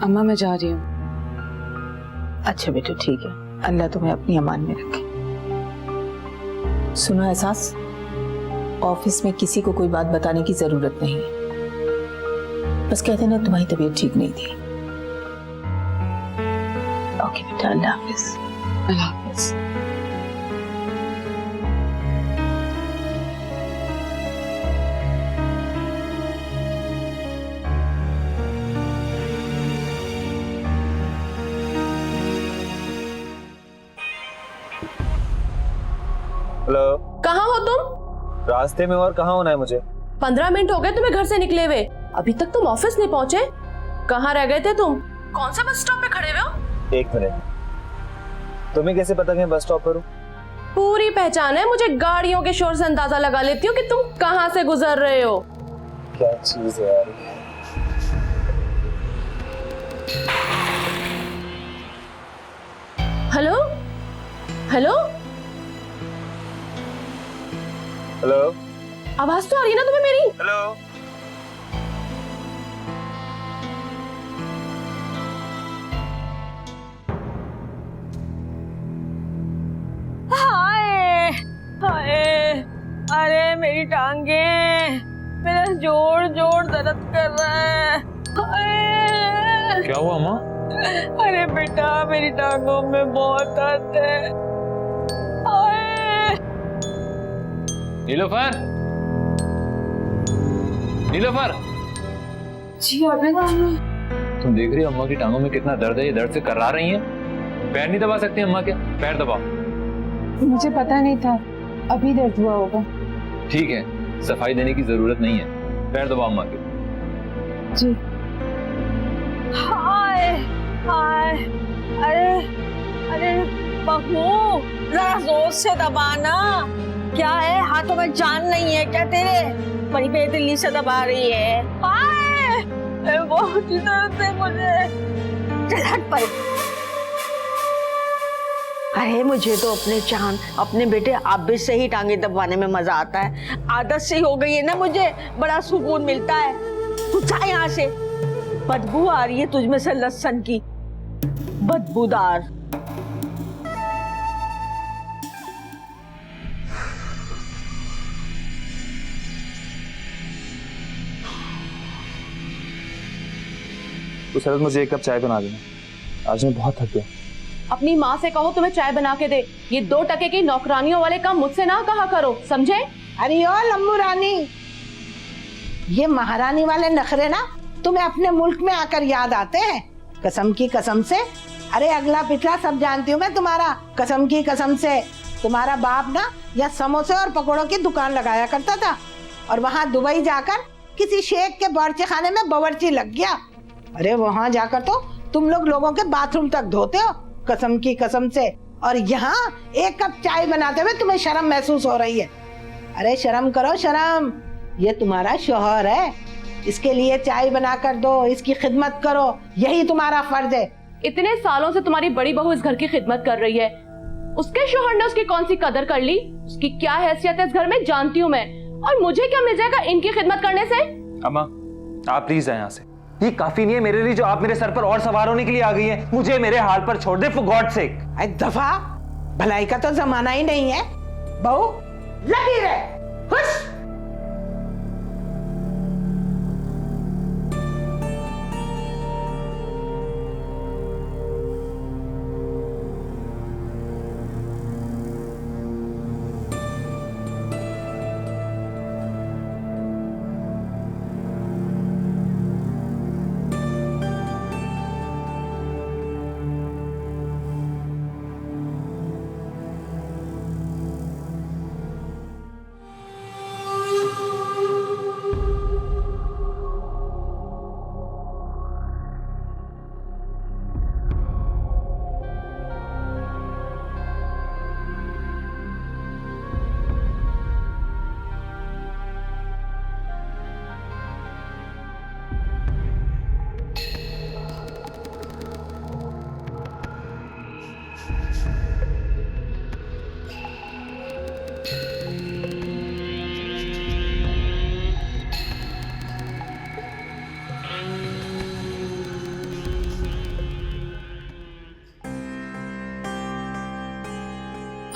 अम्मा मैं जा रही हूँ। अच्छा बेटा ठीक है, अल्लाह तुम्हें अपनी अमान में रखे। सुनो एहसास, ऑफिस में किसी को कोई बात बताने की जरूरत नहीं है। बस कहते ना तुम्हारी तबीयत ठीक नहीं थी। ओके बेटा, अल्लाह हाफिज। अल्लाह हाफिज। हेलो, कहाँ हो तुम? रास्ते में। और कहाँ होना है मुझे? 15 मिनट हो गए तुम्हें घर से निकले हुए, अभी तक तुम ऑफिस नहीं पहुँचे। कहाँ रह गए थे तुम? कौन से बस स्टॉप पे खड़े हुए हो? 1 मिनट। तुम्हें कैसे पता कि मैं बस स्टॉप पर हूँ? पूरी पहचान है मुझे, गाड़ियों के शोर से अंदाजा लगा लेती हूँ कि तुम कहाँ से गुजर रहे हो। क्या चीज है यार। हेलो हेलो, हेलो, आवाज तो आ रही है ना तुम्हें मेरी? हेलो। हाय हाय, अरे मेरी टांगे, मेरा जोड़ जोड़ दर्द कर रहा है। हाय। क्या हुआ माँ? अरे बेटा मेरी टांगों में बहुत दर्द है। हाय। नीलोफर, नीलोफर, जी अभी तुम देख रही हो अम्मा की टांगों में कितना दर्द है? ये दर्द से कर्रा रही हैं। पैर नहीं दबा सकती अम्मा के? पैर दबाओ। मुझे पता नहीं था, अभी दर्द हुआ होगा। ठीक है, सफाई देने की जरूरत नहीं है, पैर दबाओ अम्मा के। जी। हाय हाय, अरे अरे बहू जरा जोर से दबाना। क्या है, हाथों में जान नहीं है क्या तेरे? बड़ी बेदिली से दबा रही है। हाय, बहुत दर्द है मुझे। चल हट पर। अरे मुझे तो अपने चांद, अपने बेटे आबिद से ही टांगे दबाने में मजा आता है। आदत से हो गई है ना, मुझे बड़ा सुकून मिलता है। तू जा यहाँ से, बदबू आ रही है तुझमें से लहसुन की, बदबूदार। तो सरद मुझे 1 कप चाय बना देना, आज मैं बहुत थक गया। अपनी माँ से कहो तुम्हें चाय बना के दे। ये 2 टके की नौकरानियों वाले काम मुझसे ना कहा करो, समझे? अरे ओ लम्बू रानी, ये महारानी वाले नखरे ना तुम्हें अपने मुल्क में आकर याद आते हैं। कसम की कसम से, अरे अगला पिछला सब जानती हूँ मैं तुम्हारा। कसम की कसम से, तुम्हारा बाप ना या समोसे और पकौड़ों की दुकान लगाया करता था, और वहाँ दुबई जाकर किसी शेख के बावर्ची खाने में बावर्ची लग गया। अरे वहाँ जाकर तो तुम लोगों के बाथरूम तक धोते हो, कसम की कसम से। और यहाँ 1 कप चाय बनाते हुए तुम्हें शर्म महसूस हो रही है। अरे शर्म करो शर्म, ये तुम्हारा शौहर है, इसके लिए चाय बना कर दो, इसकी खिदमत करो, यही तुम्हारा फर्ज है। इतने सालों से तुम्हारी बड़ी बहू इस घर की खिदमत कर रही है, उसके शौहर ने उसकी कौन सी कदर कर ली? उसकी क्या हैसियत है इस घर में जानती हूँ मैं, और मुझे क्या मिल जाएगा इनकी खिदमत करने से? अम्मा आप प्लीज जाए यहाँ से। ये काफी नहीं है मेरे लिए जो आप मेरे सर पर और सवार होने के लिए आ गई हैं। मुझे मेरे हाल पर छोड़ दे, फॉर गॉड सेक। दफा, भलाई का तो जमाना ही नहीं है। बहू लगी रहे, खुश।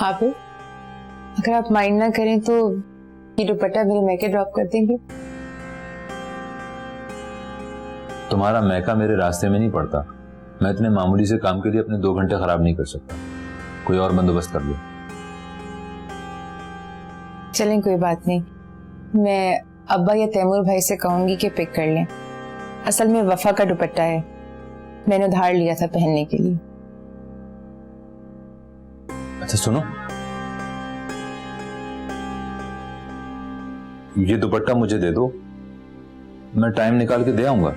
आप अगर आप माइंड ना करें तो ये दुपट्टा मेरे मैके ड्रॉप कर देंगे। तुम्हारा मैका मेरे रास्ते में नहीं पड़ता। मैं इतने मामूली से काम के लिए अपने 2 घंटे खराब नहीं कर सकता। कोई और बंदोबस्त कर लो। चलें, कोई बात नहीं, मैं अब्बा या तैमूर भाई से कहूंगी कि पिक कर लें। असल में वफा का दुपट्टा है, मैंने उधार लिया था पहनने के लिए। अच्छा सुनो, ये दुपट्टा मुझे दे दो, मैं टाइम निकाल के दे आऊंगा।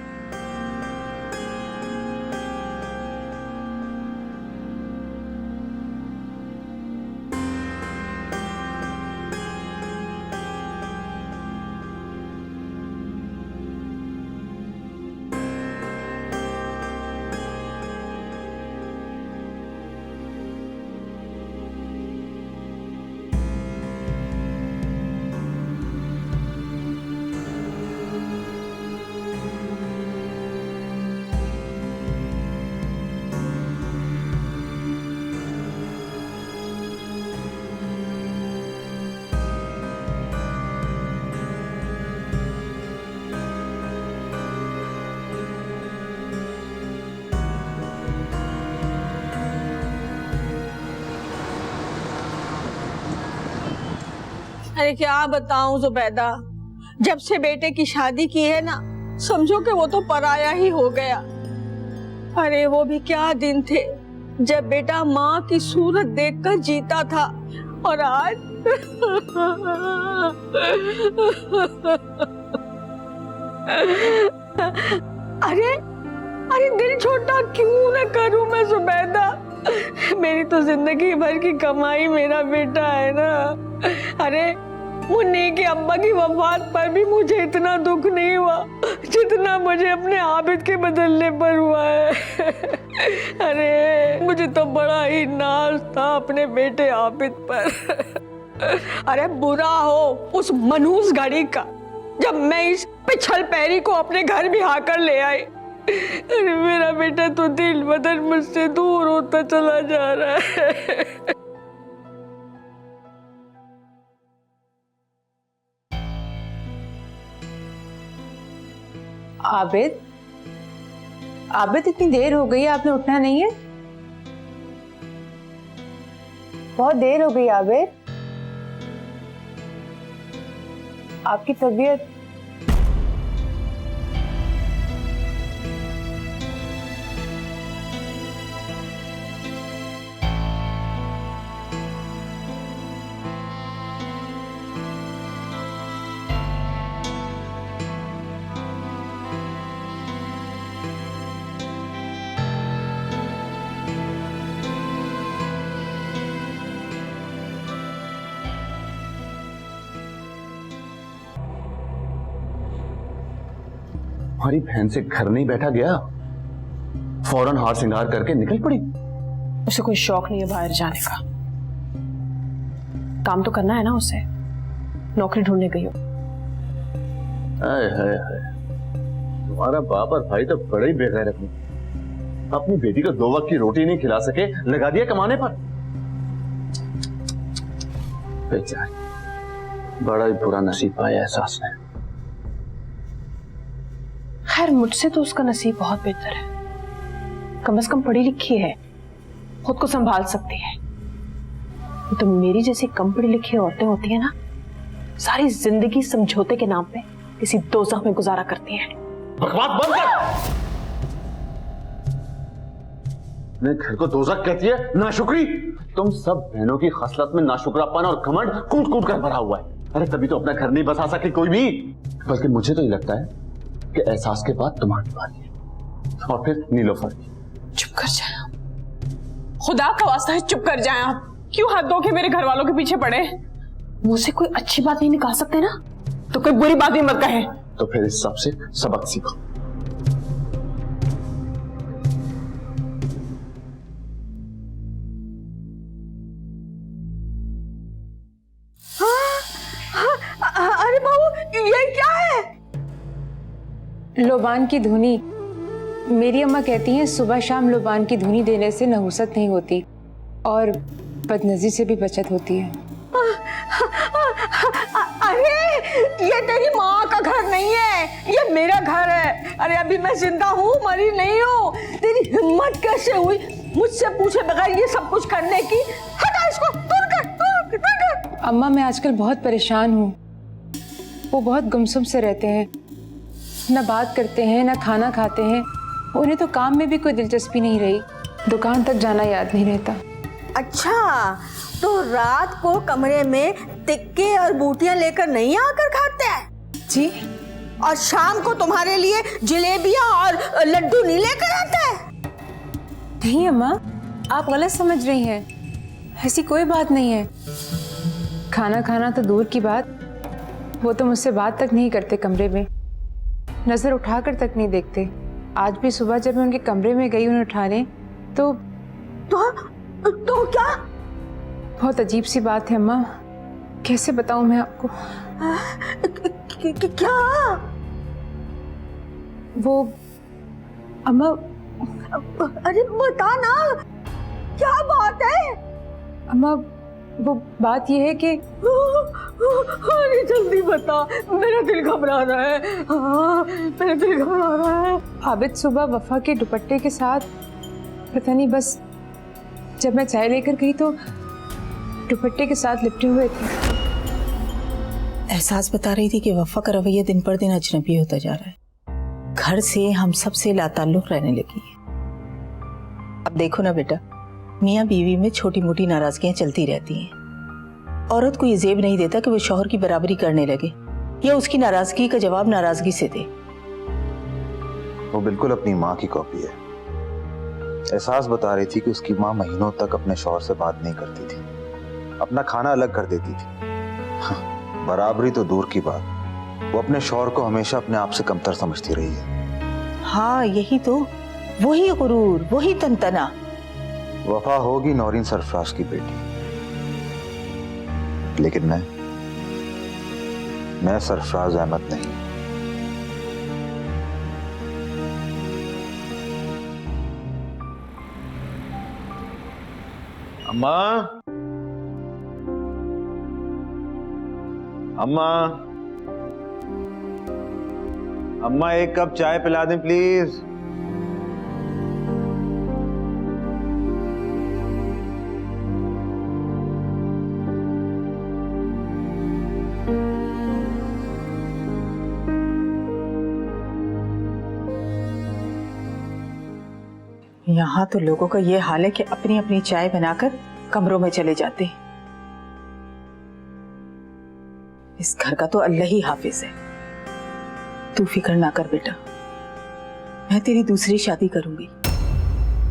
अरे क्या बताऊं जुबैदा, जब से बेटे की शादी की है ना, समझो कि वो तो पराया ही हो गया। अरे वो भी क्या दिन थे जब बेटा माँ की सूरत देखकर जीता था, और आज अरे अरे दिल छोटा क्यों न करूं मैं जुबैदा, मेरी तो जिंदगी भर की कमाई मेरा बेटा है ना। अरे मुन्नी के अब्बा की वफात पर भी मुझे इतना दुख नहीं हुआ जितना मुझे अपने आबिद के बदलने पर हुआ है। अरे मुझे तो बड़ा ही नाज था अपने बेटे आबिद पर। अरे बुरा हो उस मनहूस घड़ी का जब मैं इस पिछल पैरी को अपने घर भी हाकर ले आई। अरे मेरा बेटा तो दिल बदल मुझसे दूर होता चला जा रहा है। आबिद, आबिद इतनी देर हो गई, आपने उठना नहीं है? बहुत देर हो गई आबिद, आपकी तबीयत। हमारी बहन से घर नहीं बैठा गया, फौरन हार सिंगार करके निकल पड़ी। उसे कोई शौक नहीं है बाहर जाने का, काम तो करना है ना उसे, नौकरी ढूंढने गई हो। हाय हाय हाय, तुम्हारा बाप और भाई तो बड़े ही बेगैरत हैं। अपनी बेटी को 2 वक्त की रोटी नहीं खिला सके, लगा दिया कमाने पर। बेचारी, बड़ा ही बुरा नसीब पाया एहसास ने। खैर मुझसे तो उसका नसीब बहुत बेहतर है, कम से कम पढ़ी लिखी है, खुद को संभाल सकती है। तो मेरी जैसी कम पढ़ी लिखी औरतें होती है ना, सारी जिंदगी समझौते के नाम पे किसी दोज़ख में गुजारा करती हैं। बकवास बंद कर। मैं घर को दोज़ख कहती है? नाशुक्री। तुम सब बहनों की खसलत में नाशुक्रापन और घमंड कूट कूट कर भरा हुआ है। अरे तभी तो अपना घर नहीं बसा सके कोई भी। बल्कि मुझे तो ये लगता है कि एहसास के बाद तुम्हारी बारी है, और फिर नीलोफर की। चुप कर जाए आप, खुदा का वास्ता है चुप कर जाए आप। क्यों हाथ धो के मेरे घर वालों के पीछे पड़े? मुझसे कोई अच्छी बात नहीं निकाल सकते ना, तो कोई बुरी बात भी मत कहे। तो फिर इस सब से सबक सीखो। अरे बहू, ये क्या है? लोबान की धुनी। मेरी अम्मा कहती हैं सुबह शाम लोबान की धुनी देने से नहुसत नहीं होती, और बदनज़री से भी बचत होती है। अरे ये तेरी माँ का घर नहीं है, ये मेरा घर है। अरे अभी मैं जिंदा हूँ, मरी नहीं हूँ। तेरी हिम्मत कैसे हुई मुझसे पूछे बगैर ये सब कुछ करने की? हटा इसको, दूर कर, दूर कर। अम्मा मैं आजकल बहुत परेशान हूँ। वो बहुत गुमसुम से रहते हैं, ना बात करते हैं ना खाना खाते हैं। उन्हें तो काम में भी कोई दिलचस्पी नहीं रही, दुकान तक जाना याद नहीं रहता। अच्छा, तो रात को कमरे में टिक्के और बूटियां लेकर नहीं आकर खाते हैं? जी? और शाम को तुम्हारे लिए जलेबियां और लड्डू नहीं लेकर आते हैं? नहीं अम्मा, आप गलत समझ रही हैं। ऐसी कोई बात नहीं है। खाना खाना तो दूर की बात, वो तो मुझसे बात तक नहीं करते कमरे में, नजर उठाकर तक नहीं देखते। आज भी सुबह जब मैं उनके कमरे में गई उन्हें उठाने तो क्या? बहुत अजीब सी बात है अम्मा, कैसे बताऊं मैं आपको। क्या? वो अम्मा, अरे बता ना, क्या बात है? अम्मा वो बात ये है कि अरे जल्दी बता, मेरा दिल घबरा रहा है। मेरा दिल घबरा रहा है। आबिद सुबह वफा के दुपट्टे के साथ, पता नहीं, बस जब मैं चाय लेकर गई तो दुपट्टे के साथ लिपटे हुए थे। एहसास बता रही थी कि वफा का रवैया दिन पर दिन अजनबी होता जा रहा है, घर से हम सबसे लाताल्लुक रहने लगी है। अब देखो ना बेटा, मियाँ बीवी में छोटी मोटी नाराजगियां चलती रहती हैं। औरत को ये जेब नहीं देता कि वो शौहर की बराबरी करने लगे या उसकी नाराजगी का जवाब नाराजगी से दे। वो बिल्कुल अपनी माँ की कॉपी है। एहसास बता रही थी कि उसकी माँ महीनों तक अपने शौहर से बात नहीं करती थी, अपना खाना अलग कर देती थी। बराबरी तो दूर की बात, वो अपने शौहर को हमेशा अपने आप से कमतर समझती रही है। हाँ यही तो, वही गुरूर, वही तनतना। वफा होगी नौरीन सरफराज की बेटी, लेकिन मैं सरफराज अहमद नहीं। अम्मा, अम्मा, अम्मा एक कप चाय पिला दें प्लीज। यहाँ तो लोगों का ये हाल है कि अपनी अपनी चाय बनाकर कमरों में चले जाते हैं। इस घर का तो अल्लाह ही हाफिज है। तू फिक्र ना कर बेटा, मैं तेरी दूसरी शादी करूंगी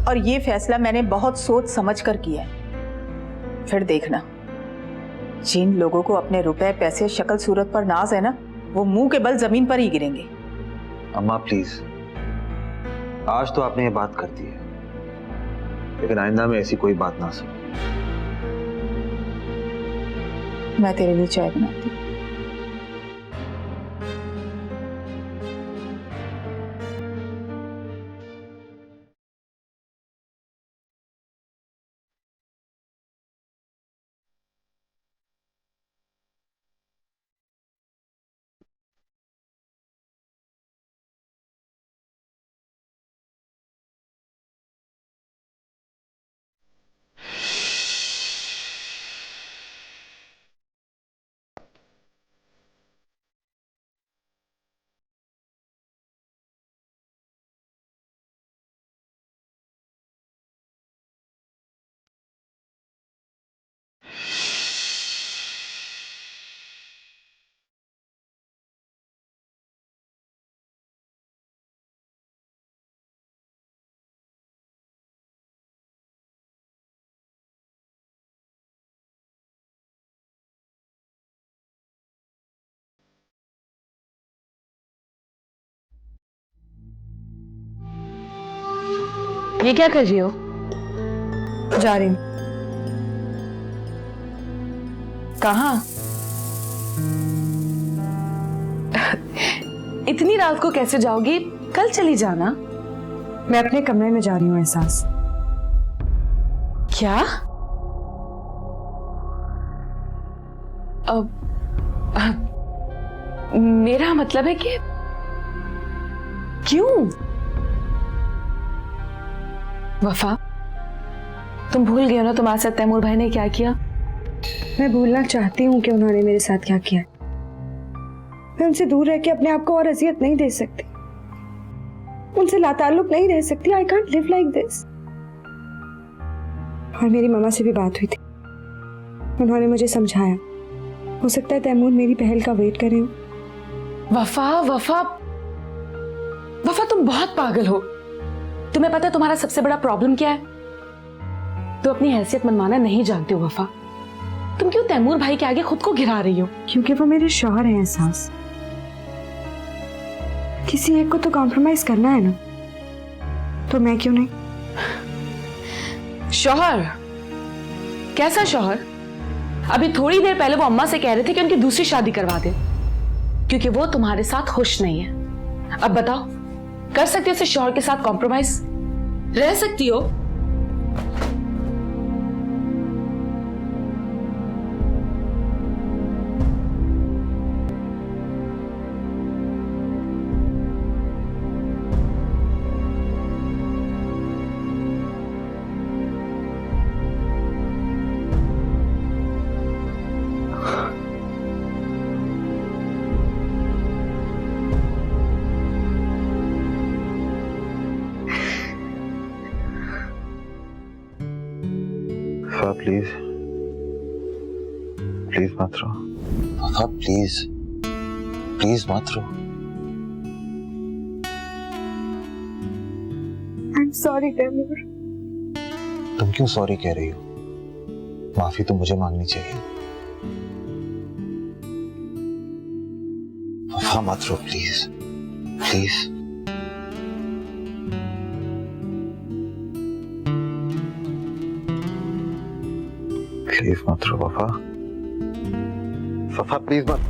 और ये फैसला मैंने बहुत सोच समझ कर किया है। फिर देखना, जिन लोगों को अपने रुपए पैसे शक्ल सूरत पर नाज है ना, वो मुंह के बल जमीन पर ही गिरेंगे। अम्मा प्लीज, आज तो आपने ये बात कर दी है, लेकिन आइंदा में ऐसी कोई बात ना सुनो। मैं तेरे लिए चाय बनाती हूँ। ये क्या कर रही हो? जा रही हूँ। कहाँ? इतनी रात को कैसे जाओगी? कल चली जाना। मैं अपने कमरे में जा रही हूँ। एहसास? क्या? मेरा मतलब है कि क्यों? वफा, तुम भूल गए हो ना तुम्हारे साथ तैमूर भाई ने क्या किया? मैं भूलना चाहती हूँ कि उन्होंने मेरे साथ क्या किया। मैं उनसे दूर रह के अपने आप को और अजियत नहीं दे सकती, उनसे लाताल्लुक नहीं रह सकती। I can't live like this. और मेरी मामा से भी बात हुई थी, उन्होंने मुझे समझाया। हो सकता है तैमूर मेरी पहल का वेट करे। वफा वफा वफा, तुम बहुत पागल हो। तुम्हें पता है तुम्हारा सबसे बड़ा प्रॉब्लम क्या है? तुम अपनी हैसियत मनवाना नहीं जानते हो वफा। तुम क्यों तैमूर भाई के आगे खुद को गिरा रही हो? क्योंकि वो मेरे शौहर हैं एहसास। किसी एक को तो कॉम्प्रोमाइज करना है ना, तो मैं क्यों नहीं? शौहर? कैसा शौहर? अभी थोड़ी देर पहले वो अम्मा से कह रहे थे कि उनकी दूसरी शादी करवा दे, क्योंकि वो तुम्हारे साथ खुश नहीं है। अब बताओ, कर सकती हो उसे शौहर के साथ कॉम्प्रोमाइज? रह सकती हो? प्लीज प्लीज मत रो। वफा प्लीज प्लीज मत रो। I'm sorry Taimur. तुम क्यों सॉरी कह रही हो? माफी तो मुझे मांगनी चाहिए। वफा मत रो प्लीज प्लीज। प्लीज मत रो वफा। वफा प्लीज मत।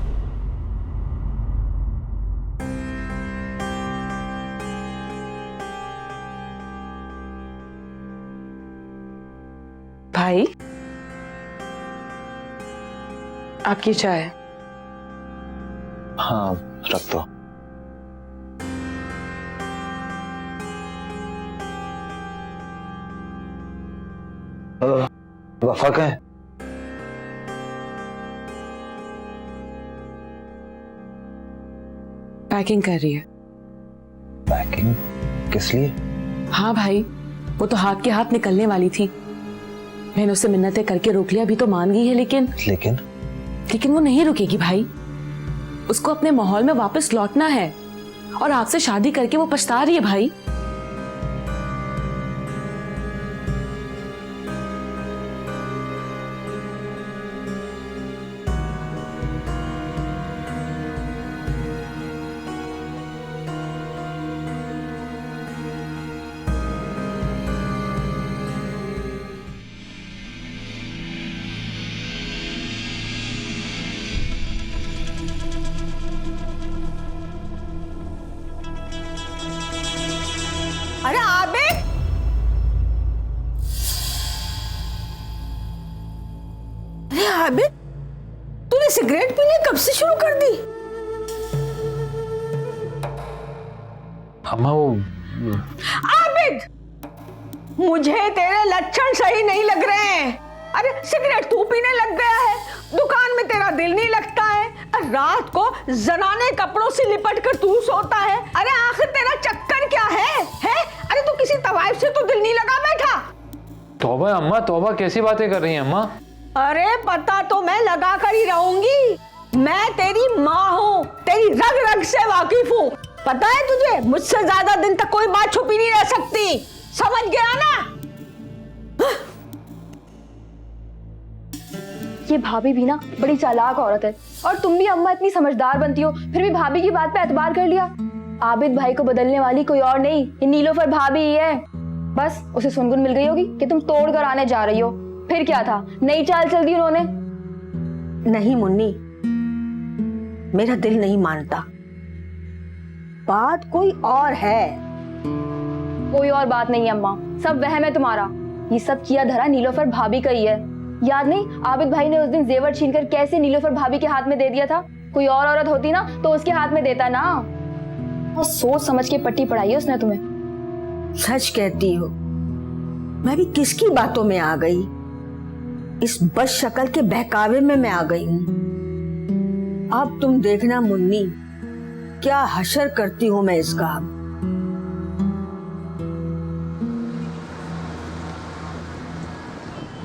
भाई, आपकी चाय। हाँ रख दो। वफा कहाँ है? पैकिंग कर रही है। पैकिंग? किस लिए? हाँ भाई, वो तो हाथ के हाथ निकलने वाली थी। मैंने उससे मिन्नतें करके रोक लिया, अभी तो मान गई है, लेकिन लेकिन वो नहीं रुकेगी भाई। उसको अपने माहौल में वापस लौटना है, और आपसे शादी करके वो पछता रही है भाई। अरे आबिद, अरे आबिद, तूने सिगरेट पीनी कब से शुरू कर दी? अम्मा वो आबिद, मुझे तेरे लक्षण सही नहीं लग रहे हैं। अरे सिगरेट तू पीने लग गया है, दुकान में तेरा दिल नहीं लगता है, रात को जनाने कपड़ों से लिपट कर तू सोता है। अरे आखिर तेरा चक्कर क्या है? अरे तू किसी तवाइफ से तो दिल नहीं लगा बैठा? तौबा अम्मा, तौबा, कैसी बातें कर रही हैं अम्मा? अरे पता तो मैं लगा कर ही रहूंगी। मैं तेरी माँ हूँ, तेरी रग रग से वाकिफ हूँ। पता है तुझे, मुझसे ज्यादा दिन तक कोई बात छुपी नहीं रह सकती, समझ गया ना? ये भाभी भी ना बड़ी चालाक औरत है, और तुम भी अम्मा इतनी समझदार बनती हो, फिर भी भाभी की बात पे एतबार कर लिया। आबिद भाई को बदलने वाली कोई और नहीं, ये नीलोफर भाभी ही है। बस उसे सुनगुन मिल गई होगी कि तुम तोड़ कर आने जा रही हो, फिर क्या था, नई चाल चल दी उन्होंने। नहीं मुन्नी, मेरा दिल नहीं मानता, बात कोई और है। कोई और बात नहीं है अम्मा, सब वहम है तुम्हारा। ये सब किया धरा नीलोफर भाभी का ही है। याद नहीं आबिद भाई ने उस दिन जेवर छीनकर कैसे नीलोफर भाभी के हाथ में दे दिया था? कोई और औरत होती ना तो उसके हाथ में देता ना। और सोच समझ के पट्टी पढ़ाई है उसने तुम्हें। सच कहती हो, मैं भी किसकी बातों में आ गई? इस बस शक्ल के बहकावे में मैं आ गई हूँ। अब तुम देखना मुन्नी, क्या हशर करती हूँ मैं इसका।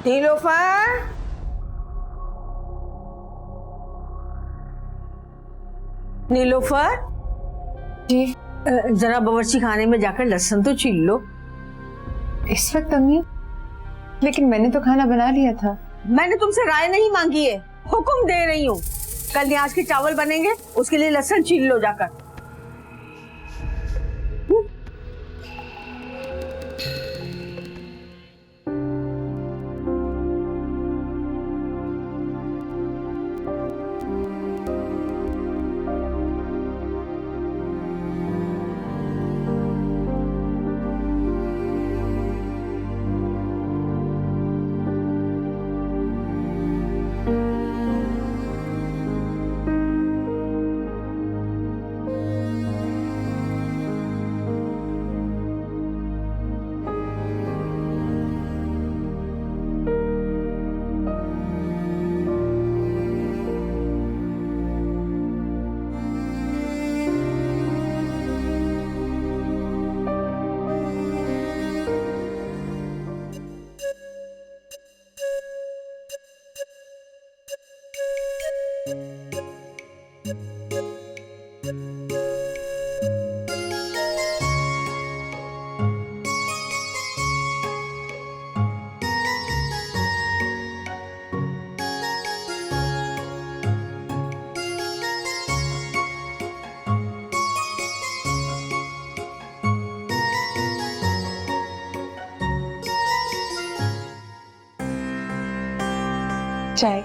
नीलोफर, नीलोफर जी जरा बावर्ची खाने में जाकर लहसुन तो छील लो। इस वक्त अम्मी? लेकिन मैंने तो खाना बना लिया था। मैंने तुमसे राय नहीं मांगी है, हुक्म दे रही हूँ। कल न्याज के चावल बनेंगे, उसके लिए लहसुन छील लो जाकर। चाय।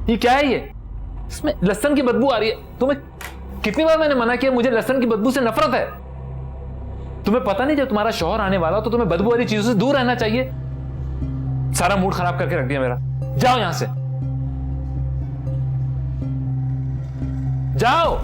ये क्या है? ये इसमें लहसुन की बदबू आ रही है। तुम्हें कितनी बार मैंने मना किया, मुझे लहसुन की बदबू से नफरत है। तुम्हें पता नहीं जब तुम्हारा शौहर आने वाला तो तुम्हें बदबू वाली चीजों से दूर रहना चाहिए। सारा मूड खराब करके रख दिया मेरा। जाओ यहां से, जाओ।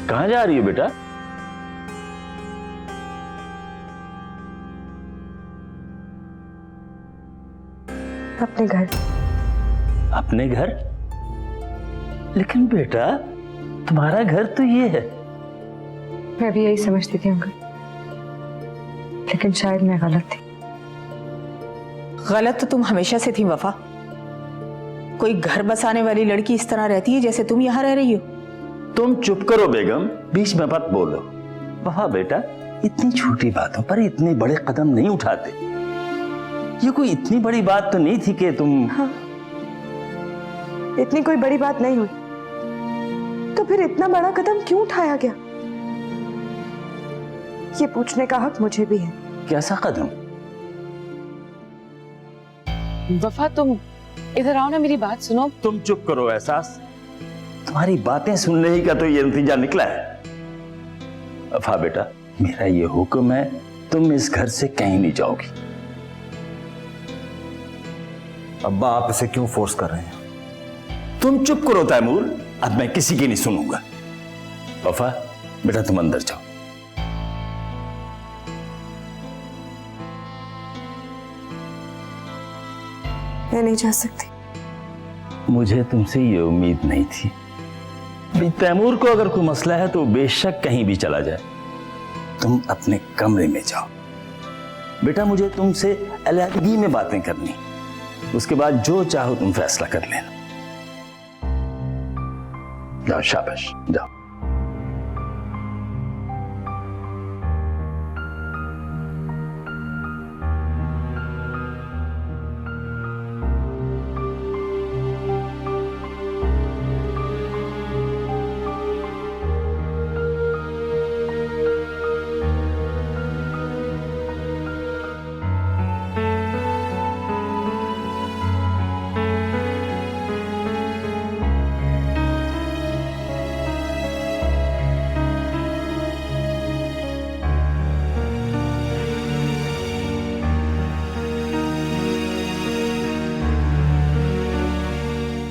कहां जा रही है बेटा? अपने घर। अपने घर? लेकिन बेटा तुम्हारा घर तो ये है। मैं भी यही समझती थी अंकल, लेकिन शायद मैं गलत थी। गलत तो तुम हमेशा से थी वफा। कोई घर बसाने वाली लड़की इस तरह रहती है जैसे तुम यहां रह रही हो। तुम चुप करो बेगम, बीच में मत बोलो। वफा बेटा, इतनी छोटी बातों पर इतने बड़े कदम नहीं उठाते। ये कोई इतनी बड़ी बात तो नहीं थी कि तुम। हाँ, इतनी कोई बड़ी बात नहीं हुई, तो फिर इतना बड़ा कदम क्यों उठाया गया? ये पूछने का हक मुझे भी है। कैसा कदम? वफा तुम इधर आओ ना, मेरी बात सुनो। तुम चुप करो एहसास, तुम्हारी बातें सुनने ही का तो ये नतीजा निकला है। वफा बेटा, मेरा ये हुक्म है, तुम इस घर से कहीं नहीं जाओगी। अब्बा आप इसे क्यों फोर्स कर रहे हैं? तुम चुप करो तैमूर, अब मैं किसी की नहीं सुनूंगा। वफा बेटा तुम अंदर जाओ। मैं नहीं जा सकती। मुझे तुमसे ये उम्मीद नहीं थी। तैमूर को अगर कोई मसला है तो बेशक कहीं भी चला जाए। तुम अपने कमरे में जाओ, बेटा मुझे तुमसे अलहदगी में बातें करनी, उसके बाद जो चाहो तुम फैसला कर लेना। जाओ, शाबाश, जाओ।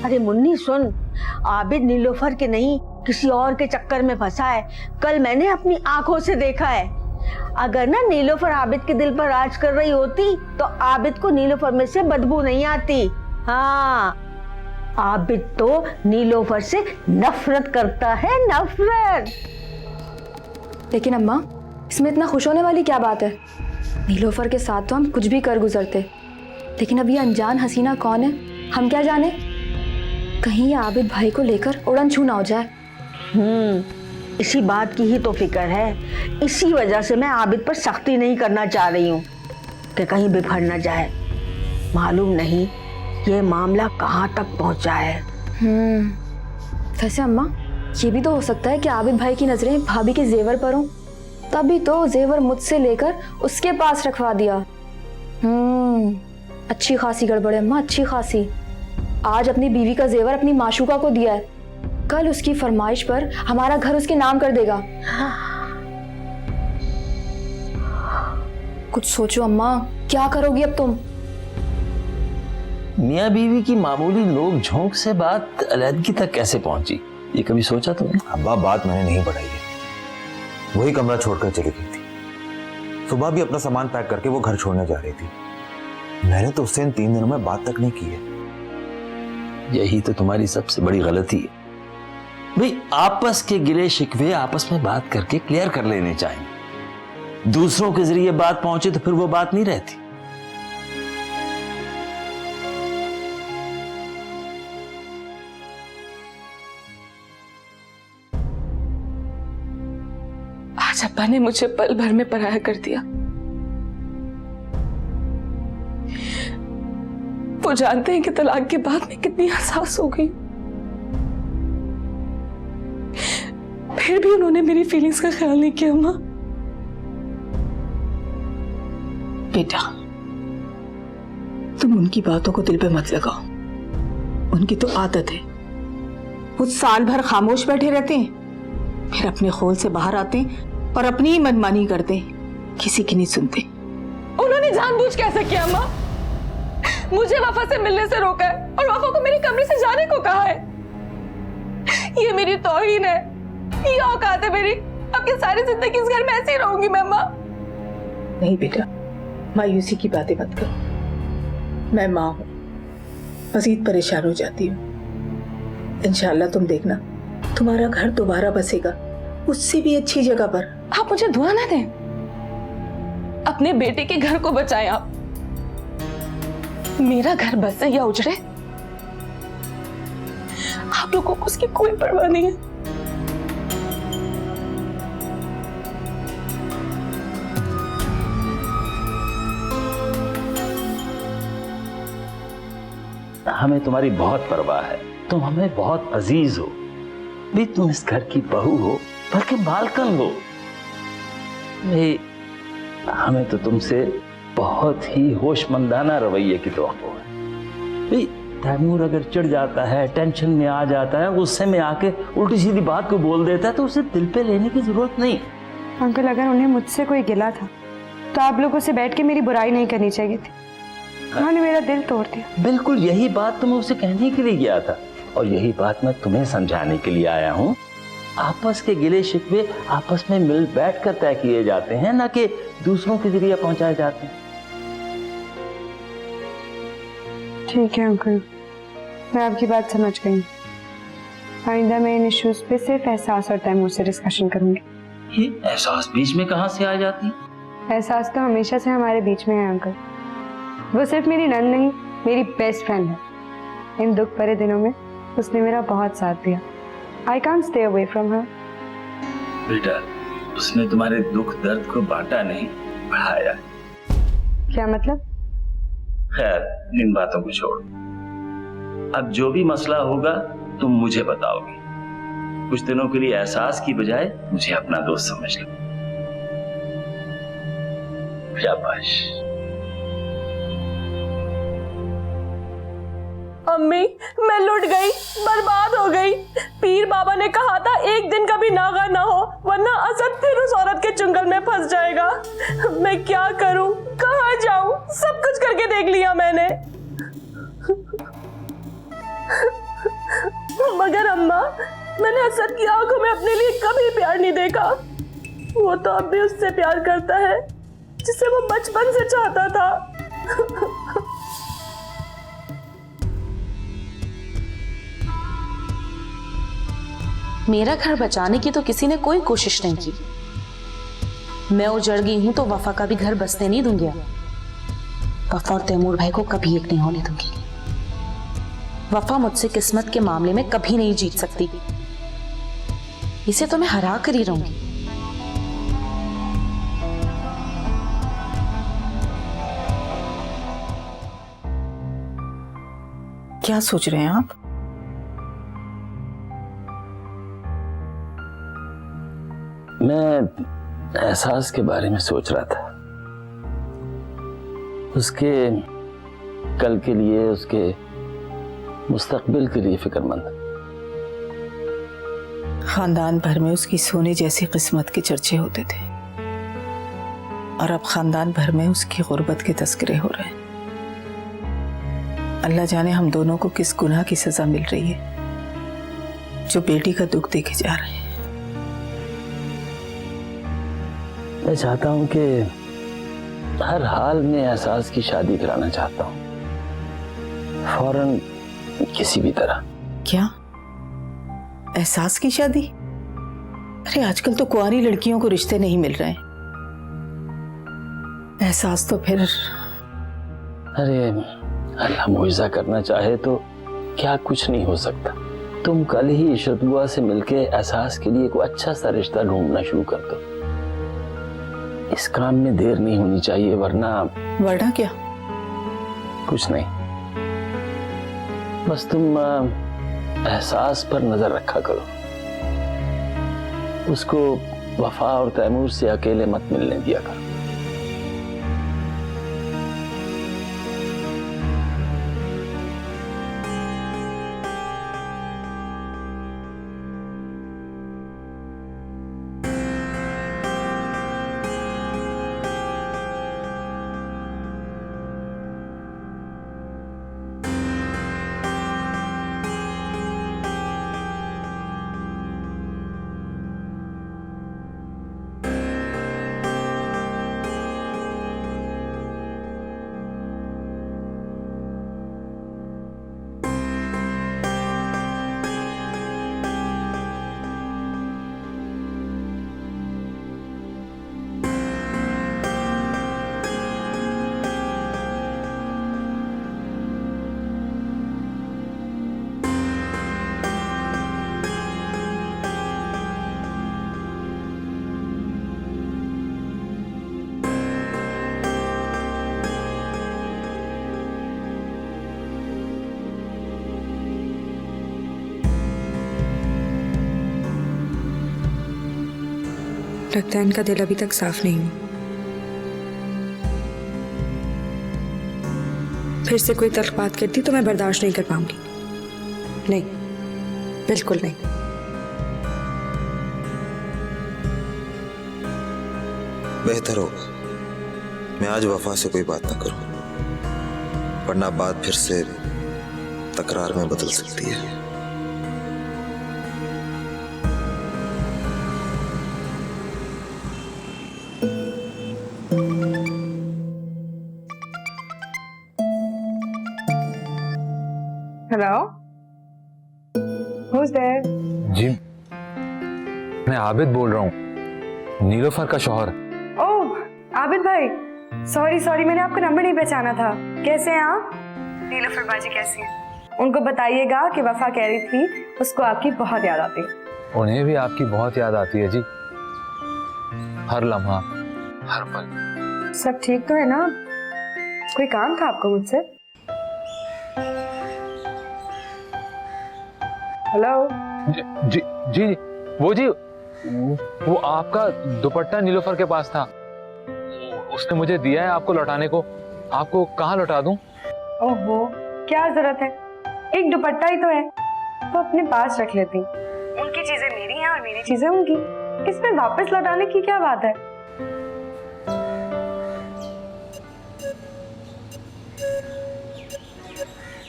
अरे मुन्नी सुन, आबिद नीलोफर के नहीं किसी और के चक्कर में फंसा है। कल मैंने अपनी आंखों से देखा है। अगर ना नीलोफर आबिद के दिल पर राज कर रही होती तो आबिद को नीलोफर में से बदबू नहीं आती। हाँ, आबिद तो नीलोफर से नफरत करता है, नफरत। लेकिन अम्मा, इसमें इतना खुश होने वाली क्या बात है? नीलोफर के साथ तो हम कुछ भी कर गुजरते, लेकिन अब ये अनजान हसीना कौन है हम क्या जाने। कहीं ये आबिद भाई को लेकर उड़न छू ना हो जाए। इसी बात की ही तो फिक्र है। इसी वजह से मैं आबिद पर सख्ती नहीं करना चाह रही हूँ कि कहीं बिफर न जाए। मालूम नहीं ये मामला कहाँ तक पहुँचा है। वैसे अम्मा, ये भी तो हो सकता है कि आबिद भाई की नजरें भाभी के जेवर पर हों, तभी तो जेवर मुझसे लेकर उसके पास रखवा दिया। अच्छी खासी गड़बड़ है अम्मा, अच्छी खासी। आज अपनी बीवी का जेवर अपनी माशूका को दिया है, कल उसकी फरमाइश पर हमारा घर उसके नाम कर देगा। कुछ सोचो अम्मा, क्या करोगी अब तुम? मियाँ बीवी की मामूली नोक झोंक से बात अलहदगी तक कैसे पहुंची, ये कभी सोचा तुमने? अब्बा, बात मैंने नहीं बढ़ाई है। वही कमरा छोड़कर चली गई थी। सुबह भी अपना सामान पैक करके वो घर छोड़ने जा रही थी। मैंने तो उससे इन 3 दिनों में बात तक नहीं की है। यही तो तुम्हारी सबसे बड़ी गलती है भाई। आपस के गिले शिकवे आपस में बात करके क्लियर कर लेने चाहिए। दूसरों के जरिए बात पहुंचे तो फिर वो बात नहीं रहती। आज अब्बा ने मुझे पल भर में पराया कर दिया। वो जानते हैं कि तलाक के बाद मैं कितनी हसास हो गई, फिर भी उन्होंने मेरी फीलिंग्स का ख्याल नहीं किया। अम्मा, बेटा तुम उनकी बातों को दिल पे मत लगाओ। उनकी तो आदत है, वो साल भर खामोश बैठे रहते हैं, फिर अपने खोल से बाहर आते हैं और अपनी ही मनमानी करते हैं, किसी की नहीं सुनते। उन्होंने जानबूझ कैसे किया अम्मा? मुझे वफा से मिलने से रोका है और वफा को मेरे कमरे से जाने को कहा है। ये मेरी तौहीन है, ये औकात है मेरी। अब की सारी जिंदगी इस घर में ऐसे ही रहूंगी मैं अम्मा। नहीं बेटा, मायूसी की बातें मत करो। मैं माँ हूँ, मजीद परेशान हो जाती हूँ। इंशाल्लाह तुम देखना, तुम्हारा घर दोबारा बसेगा, उससे भी अच्छी जगह पर। आप मुझे दुआ ना दें, अपने बेटे के घर को बचाएं आप। मेरा घर बसे या उजड़े, आप लोगों को उसकी कोई परवाह नहीं है। हमें तुम्हारी बहुत परवाह है, तुम हमें बहुत अजीज हो भी। तुम इस घर की बहू हो बल्कि मालकन हो। हमें तो तुमसे बहुत ही होशमंदाना रवैये की तवक्को है। तैमूर अगर चिढ़ जाता है, टेंशन में आ जाता है, गुस्से में आके उल्टी सीधी बात को बोल देता है, तो उसे दिल पे लेने की जरूरत नहीं। अंकल, अगर उन्हें मुझसे कोई गिला था तो आप लोगों से बैठ के मेरी बुराई नहीं करनी चाहिए थी। उन्होंने मेरा दिल तोड़ दिया। बिल्कुल यही बात तो मैं उसे कहने के लिए गया था, और यही बात मैं तुम्हें समझाने के लिए आया हूँ। आपस के गिले शिकवे आपस में मिल बैठ कर तय किए जाते हैं, ना कि दूसरों के जरिए पहुंचाए जाते हैं। ठीक है अंकल, मैं आपकी बात समझ गई। आइंदा मैं इन इश्यूज पे सिर्फ एहसास और तैमूर से डिस्कशन करूंगी। ये एहसास बीच में कहां से आ जाती? एहसास तो हमेशा से हमारे बीच में है अंकल। वो सिर्फ मेरी नंद नहीं, मेरी बेस्ट फ्रेंड है। इन दुख भरे दिनों में उसने मेरा बहुत साथ दिया। I can't stay away from her. बेटा, उसने तुम्हारे दुख दर्द को बांटा नहीं, बढ़ाया। क्या मतलब? खैर, इन बातों को छोड़। अब जो भी मसला होगा तुम मुझे बताओगे। कुछ दिनों के लिए एहसास की बजाय मुझे अपना दोस्त समझ लो। शाबाश। अम्मी, मैं लुट गई, बर्बाद हो गई। पीर बाबा ने कहा था एक दिन कभी नागा ना हो, वरना असद फिर उस औरत के चुंगल में फंस जाएगा। मैं क्या करूं, कहां जाऊं? सब कुछ करके देख लिया मैंने। मगर अम्मा, मैंने असद की आंखों में अपने लिए कभी प्यार नहीं देखा। वो तो अब भी उससे प्यार करता है जिसे वो बचपन से चाहता था। मेरा घर बचाने की तो किसी ने कोई कोशिश नहीं की। मैं उजड़ गई हूं तो वफा का भी घर बसने नहीं दूंगी। वफा और तैमूर भाई को कभी एक नहीं होने दूंगी। वफा मुझसे किस्मत के मामले में कभी नहीं जीत सकती। इसे तो मैं हरा कर ही रहूंगी। क्या सोच रहे हैं आप? मैं एहसास के बारे में सोच रहा था। उसके कल के लिए, उसके मुस्तकबिल के लिए फिक्रमंद। खानदान भर में उसकी सोने जैसी किस्मत के चर्चे होते थे और अब खानदान भर में उसकी गुर्बत के तस्करे हो रहे हैं। अल्लाह जाने हम दोनों को किस गुनाह की सजा मिल रही है जो बेटी का दुख देखे जा रहे हैं। मैं चाहता हूं कि हर हाल में एहसास की शादी कराना चाहता हूं, फौरन, किसी भी तरह। क्या एहसास की शादी? अरे आजकल तो कुंवारी लड़कियों को रिश्ते नहीं मिल रहे हैं। एहसास तो फिर। अरे अल्लाह मुआवजा करना चाहे तो क्या कुछ नहीं हो सकता। तुम कल ही इशरत बुआ से मिलके एहसास के लिए कोई अच्छा सा रिश्ता ढूंढना शुरू कर दो। इस काम में देर नहीं होनी चाहिए, वरना क्या? कुछ नहीं, बस तुम एहसास पर नजर रखा करो। उसको वफा और तैमूर से अकेले मत मिलने दिया करो। लगता है इनका दिल अभी तक साफ नहीं हुआ। फिर से कोई तल्ख बात करती तो मैं बर्दाश्त नहीं कर पाऊंगी। नहीं, बिल्कुल नहीं। बेहतर होगा मैं आज वफा से कोई बात ना करूं, वरना बात फिर से तकरार में बदल सकती है। Hello, Who's there? जी, मैं आबिद बोल रहा हूँ, नीलोफर का शौहर। ओह, आबिद भाई, सॉरी मैंने आपका नंबर नहीं पहचाना था। कैसे हैं आप? नीलोफर बाजी कैसी हैं? उनको बताइएगा कि वफा कह रही थी उसको आपकी बहुत याद आती है। उन्हें भी आपकी बहुत याद आती है जी, हर लम्हा हर पल। सब ठीक तो है ना? कोई काम था आपको मुझसे? हेलो? जी जी वो आपका दुपट्टा नीलोफर के पास था, उसने मुझे दिया है आपको लौटाने को। आपको कहाँ लौटा दूं? ओहो, क्या जरूरत है, एक दुपट्टा ही तो है, तो अपने पास रख लेती। उनकी चीजें मेरी हैं और मेरी चीजें उनकी, इसमें वापस लौटाने की क्या बात है?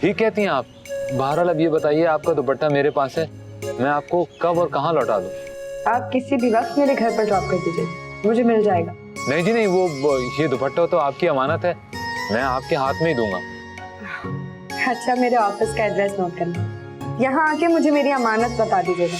ठीक कहती हैं आप। बहरहाल अब ये बताइए, आपका दुपट्टा मेरे पास है, मैं आपको कब और कहाँ लौटा दूं? आप किसी भी वक्त मेरे घर पर ड्रॉप कर दीजिए, मुझे मिल जाएगा। नहीं जी नहीं, वो ये दुपट्टा तो आपकी अमानत है, मैं आपके हाथ में ही दूंगा। अच्छा, मेरे ऑफिस का एड्रेस नोट करना, यहाँ आके मुझे मेरी अमानत बता दीजिएगा।